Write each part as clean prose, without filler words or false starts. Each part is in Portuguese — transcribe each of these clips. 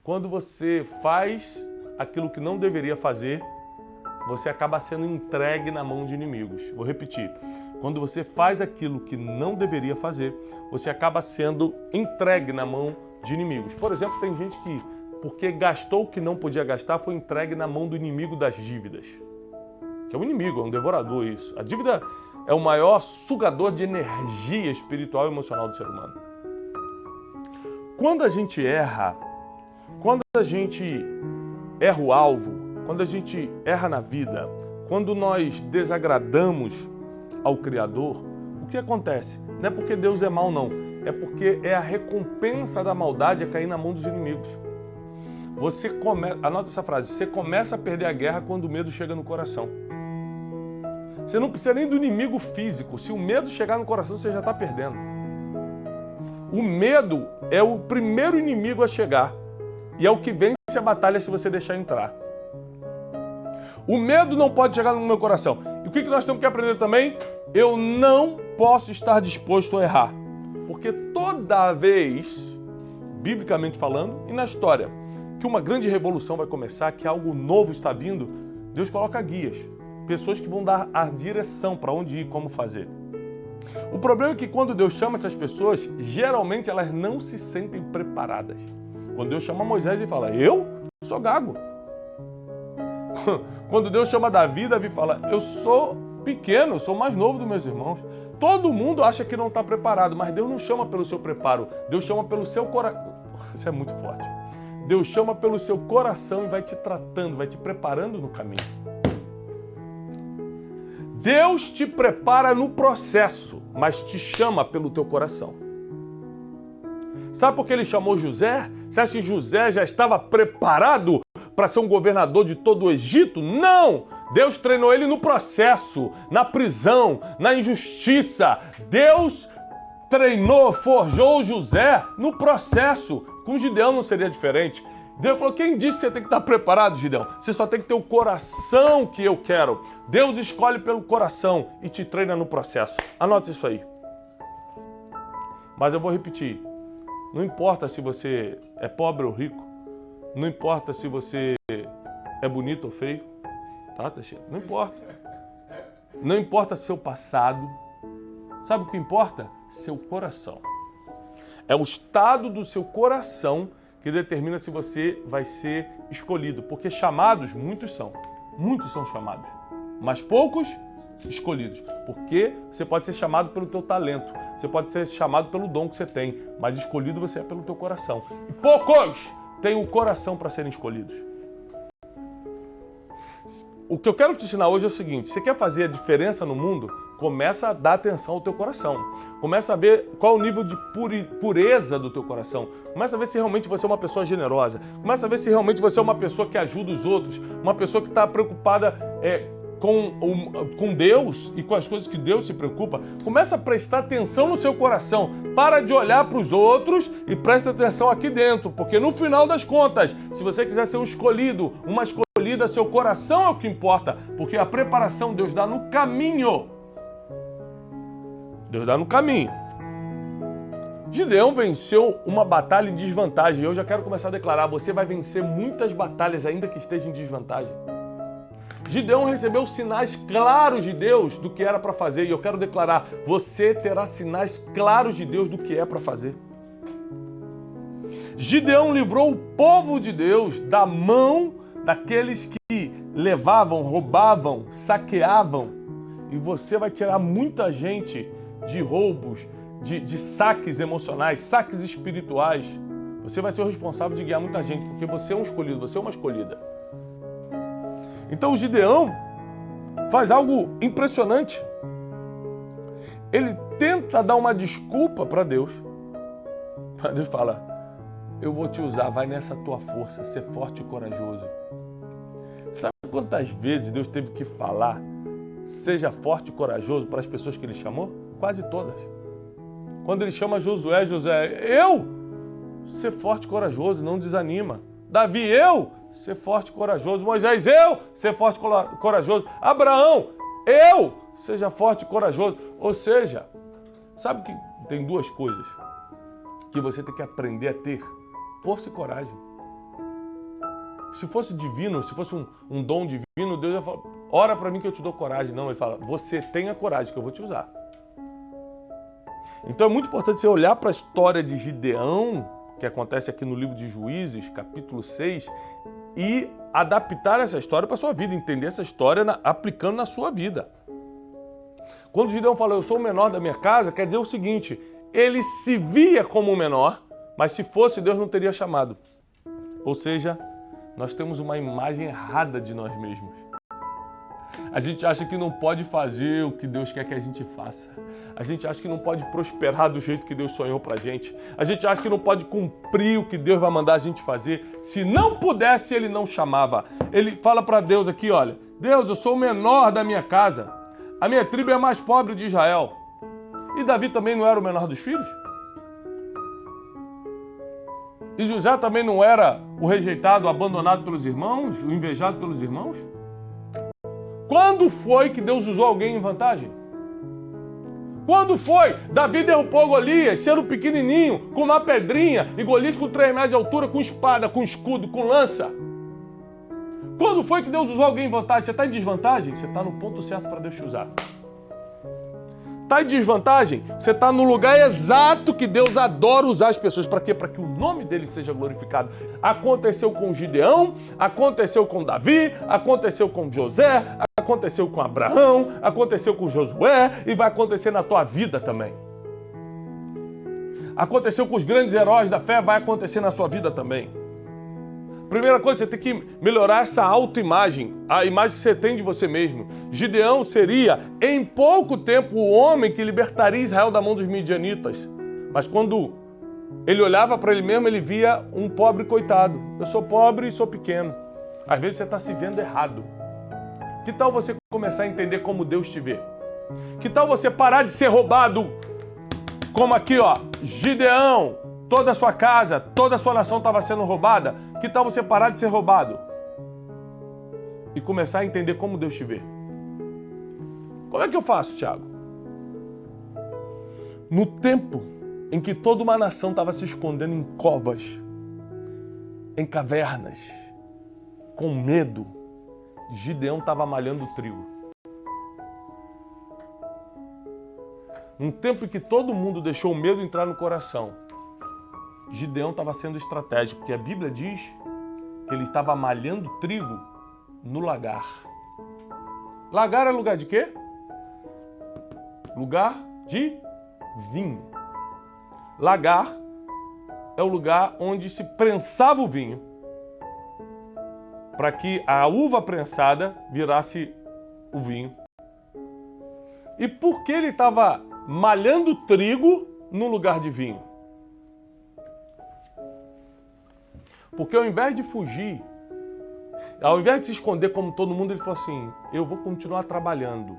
Quando você faz aquilo que não deveria fazer, você acaba sendo entregue na mão de inimigos. Vou repetir. Quando você faz aquilo que não deveria fazer, você acaba sendo entregue na mão de inimigos. Por exemplo, tem gente que, porque gastou o que não podia gastar, foi entregue na mão do inimigo das dívidas. Que é um inimigo, é um devorador isso. A dívida é o maior sugador de energia espiritual e emocional do ser humano. Quando a gente erra o alvo, quando a gente erra na vida, quando nós desagradamos ao Criador, o que acontece? Não é porque Deus é mau, não. É porque é a recompensa da maldade é cair na mão dos inimigos. Anota essa frase, você começa a perder a guerra quando o medo chega no coração. Você não precisa nem do inimigo físico. Se o medo chegar no coração, você já está perdendo. O medo é o primeiro inimigo a chegar. E é o que vence a batalha se você deixar entrar. O medo não pode chegar no meu coração. E o que nós temos que aprender também? Eu não posso estar disposto a errar. Porque toda vez, biblicamente falando, e na história, que uma grande revolução vai começar, que algo novo está vindo, Deus coloca guias. Pessoas que vão dar a direção para onde ir, como fazer. O problema é que quando Deus chama essas pessoas, geralmente elas não se sentem preparadas. Quando Deus chama Moisés, ele fala, eu sou gago. Quando Deus chama Davi, Davi fala, eu sou pequeno, eu sou o mais novo dos meus irmãos. Todo mundo acha que não está preparado, mas Deus não chama pelo seu preparo, Deus chama pelo seu coração. Isso é muito forte. Deus chama pelo seu coração e vai te tratando, vai te preparando no caminho. Deus te prepara no processo, mas te chama pelo teu coração. Sabe por que ele chamou José? Você acha que José já estava preparado para ser um governador de todo o Egito? Não! Deus treinou ele no processo, na prisão, na injustiça. Deus treinou, forjou José no processo. Com Gideão não seria diferente. Deus falou, quem disse que você tem que estar preparado, Gideão? Você só tem que ter o coração que eu quero. Deus escolhe pelo coração e te treina no processo. Anote isso aí. Mas eu vou repetir. Não importa se você é pobre ou rico. Não importa se você é bonito ou feio. Tá, Teixeira? Não importa. Não importa seu passado. Sabe o que importa? Seu coração. É o estado do seu coração que determina se você vai ser escolhido. Porque chamados, muitos são. Muitos são chamados. Mas poucos escolhidos. Porque você pode ser chamado pelo teu talento. Você pode ser chamado pelo dom que você tem. Mas escolhido você é pelo teu coração. E poucos têm o coração para serem escolhidos. O que eu quero te ensinar hoje é o seguinte. Você quer fazer a diferença no mundo? Começa a dar atenção ao teu coração. Começa a ver qual é o nível de pureza do teu coração. Começa a ver se realmente você é uma pessoa generosa. Começa a ver se realmente você é uma pessoa que ajuda os outros. Uma pessoa que está preocupada com Deus e com as coisas que Deus se preocupa. Começa a prestar atenção no seu coração. Para de olhar para os outros e presta atenção aqui dentro. Porque no final das contas, se você quiser ser um escolhido, uma escolhida, seu coração é o que importa. Porque a preparação Deus dá no caminho. Deus dá no caminho. Gideão venceu uma batalha em desvantagem. Eu já quero começar a declarar, você vai vencer muitas batalhas ainda que esteja em desvantagem. Gideão recebeu sinais claros de Deus do que era para fazer. E eu quero declarar, você terá sinais claros de Deus do que é para fazer. Gideão livrou o povo de Deus da mão daqueles que levavam, roubavam, saqueavam. E você vai tirar muita gente de roubos, de saques emocionais, saques espirituais. Você vai ser o responsável de guiar muita gente, porque você é um escolhido, você é uma escolhida. Então o Gideão faz algo impressionante. Ele tenta dar uma desculpa para Deus. Mas Deus fala, eu vou te usar, vai nessa tua força, ser forte e corajoso. Sabe quantas vezes Deus teve que falar, seja forte e corajoso para as pessoas que Ele chamou? Quase todas. Quando Ele chama Josué, eu? Ser forte e corajoso, não desanima. Davi, eu? Ser forte e corajoso. Moisés, eu? Ser forte e corajoso. Abraão, eu? Seja forte e corajoso. Ou seja, sabe que tem duas coisas que você tem que aprender a ter? Força e coragem. Se fosse divino, se fosse um dom divino, Deus ia falar, ora para mim que eu te dou coragem. Não, ele fala, você tenha coragem que eu vou te usar. Então é muito importante você olhar para a história de Gideão, que acontece aqui no livro de Juízes, capítulo 6, e adaptar essa história para a sua vida, entender essa história aplicando na sua vida. Quando Gideão fala, eu sou o menor da minha casa, quer dizer o seguinte, ele se via como o menor, mas se fosse, Deus não teria chamado. Ou seja, nós temos uma imagem errada de nós mesmos. A gente acha que não pode fazer o que Deus quer que a gente faça. A gente acha que não pode prosperar do jeito que Deus sonhou pra gente. A gente acha que não pode cumprir o que Deus vai mandar a gente fazer. Se não pudesse, ele não chamava. Ele fala para Deus aqui, olha, Deus, eu sou o menor da minha casa. A minha tribo é a mais pobre de Israel. E Davi também não era o menor dos filhos? E José também não era o rejeitado, o abandonado pelos irmãos, o invejado pelos irmãos? Quando foi que Deus usou alguém em vantagem? Quando foi? Davi derrubou Golias, sendo pequenininho, com uma pedrinha, e Golias com 3 metros de altura, com espada, com escudo, com lança. Quando foi que Deus usou alguém em vantagem? Você está em desvantagem? Você está no ponto certo para Deus te usar. Está em desvantagem? Você está no lugar exato que Deus adora usar as pessoas. Para quê? Para que o nome dele seja glorificado. Aconteceu com Gideão, aconteceu com Davi, aconteceu com José, aconteceu com Abraão, aconteceu com Josué e vai acontecer na tua vida também. Aconteceu com os grandes heróis da fé, vai acontecer na sua vida também. Primeira coisa, você tem que melhorar essa autoimagem, a imagem que você tem de você mesmo. Gideão seria, em pouco tempo, o homem que libertaria Israel da mão dos midianitas. Mas quando ele olhava para ele mesmo, ele via um pobre coitado. Eu sou pobre e sou pequeno. Às vezes você está se vendo errado. Que tal você começar a entender como Deus te vê? Que tal você parar de ser roubado? Como aqui, ó, Gideão, toda a sua casa, toda a sua nação estava sendo roubada. Que tal você parar de ser roubado? E começar a entender como Deus te vê? Como é que eu faço, Thiago? No tempo em que toda uma nação estava se escondendo em covas, em cavernas, com medo, Gideão estava malhando trigo. Num tempo em que todo mundo deixou o medo entrar no coração, Gideão estava sendo estratégico, porque a Bíblia diz que ele estava malhando trigo no lagar. Lagar é lugar de quê? Lugar de vinho. Lagar é o lugar onde se prensava o vinho, para que a uva prensada virasse o vinho. E por que ele estava malhando trigo no lugar de vinho? Porque ao invés de fugir, ao invés de se esconder como todo mundo, ele falou assim, eu vou continuar trabalhando,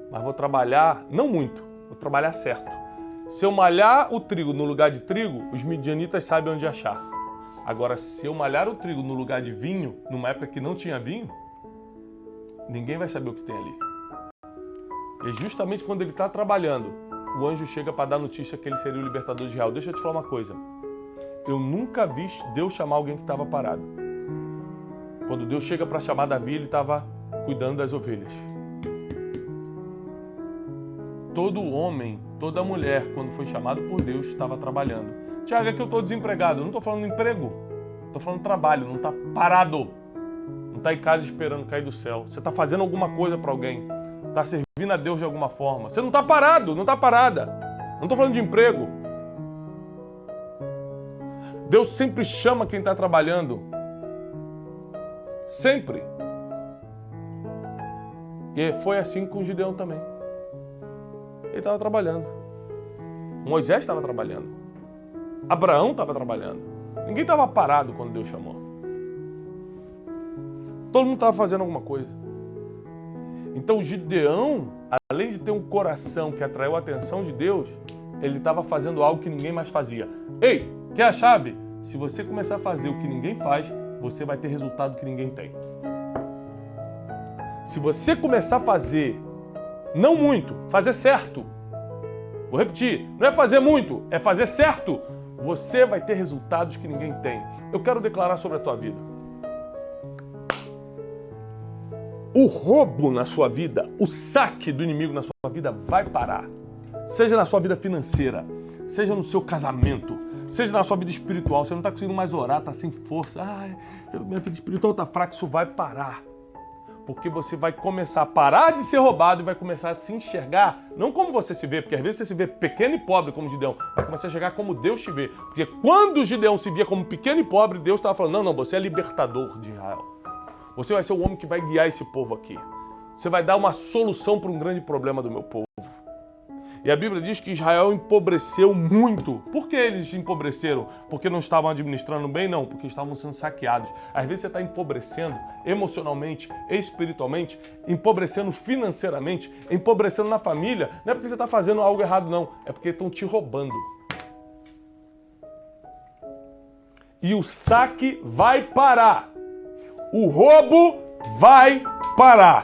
mas vou trabalhar, não muito, vou trabalhar certo. Se eu malhar o trigo no lugar de trigo, os midianitas sabem onde achar. Agora, se eu malhar o trigo no lugar de vinho, numa época que não tinha vinho, ninguém vai saber o que tem ali. E justamente quando ele está trabalhando, o anjo chega para dar notícia que ele seria o libertador de Israel. Deixa eu te falar uma coisa. Eu nunca vi Deus chamar alguém que estava parado. Quando Deus chega para chamar Davi, ele estava cuidando das ovelhas. Todo homem, toda mulher, quando foi chamado por Deus, estava trabalhando. Tiago, é que eu estou desempregado. Eu não estou falando emprego. Estou falando trabalho. Não está parado. Não está em casa esperando cair do céu. Você está fazendo alguma coisa para alguém. Está servindo a Deus de alguma forma. Você não está parado, não está parada. Não estou falando de emprego. Deus sempre chama quem está trabalhando. Sempre. E foi assim com Gideão também. Ele estava trabalhando. Moisés estava trabalhando. Abraão estava trabalhando. Ninguém estava parado quando Deus chamou. Todo mundo estava fazendo alguma coisa. Então Gideão, além de ter um coração que atraiu a atenção de Deus, ele estava fazendo algo que ninguém mais fazia. Ei, quer a chave? Se você começar a fazer o que ninguém faz, você vai ter resultado que ninguém tem. Se você começar a fazer, não muito, fazer certo. Vou repetir, não é fazer muito, é fazer certo. Você vai ter resultados que ninguém tem. Eu quero declarar sobre a tua vida. o roubo na sua vida, o saque do inimigo na sua vida vai parar. Seja na sua vida financeira, seja no seu casamento, seja na sua vida espiritual. Você não está conseguindo mais orar, está sem força. Minha vida espiritual está fraca, isso vai parar. Porque você vai começar a parar de ser roubado e vai começar a se enxergar, não como você se vê, porque às vezes você se vê pequeno e pobre como Gideão, vai começar a enxergar como Deus te vê. Porque quando Gideão se via como pequeno e pobre, Deus estava falando, não, você é libertador de Israel. Você vai ser o homem que vai guiar esse povo aqui. Você vai dar uma solução para um grande problema do meu povo. E a Bíblia diz que Israel empobreceu muito. Por que eles empobreceram? Porque não estavam administrando bem? Não, porque estavam sendo saqueados. Às vezes você está empobrecendo emocionalmente, espiritualmente, empobrecendo financeiramente, empobrecendo na família. Não é porque você está fazendo algo errado, não. É porque estão te roubando. E o saque vai parar. O roubo vai parar.